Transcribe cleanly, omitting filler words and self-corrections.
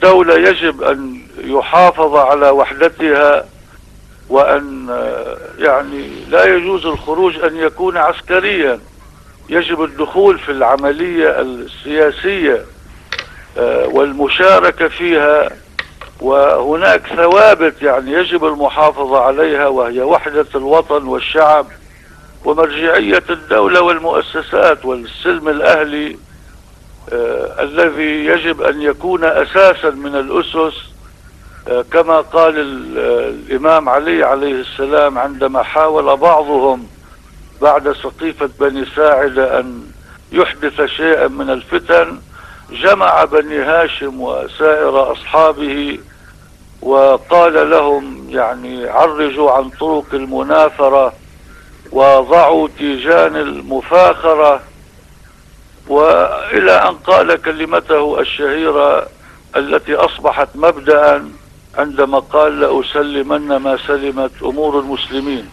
الدولة يجب أن يحافظ على وحدتها، وأن يعني لا يجوز الخروج أن يكون عسكريا، يجب الدخول في العملية السياسية والمشاركة فيها، وهناك ثوابت يعني يجب المحافظة عليها، وهي وحدة الوطن والشعب ومرجعية الدولة والمؤسسات والسلم الأهلي الذي يجب أن يكون أساسا من الأسس، كما قال الإمام علي عليه السلام عندما حاول بعضهم بعد سقيفة بني ساعدة أن يحدث شيئا من الفتن، جمع بني هاشم وسائر أصحابه وقال لهم يعني عرجوا عن طرق المنافرة وضعوا تيجان المفاخرة، وإلى أن قال كلمته الشهيرة التي أصبحت مبدأ عندما قال لأسلمن ما سلمت أمور المسلمين.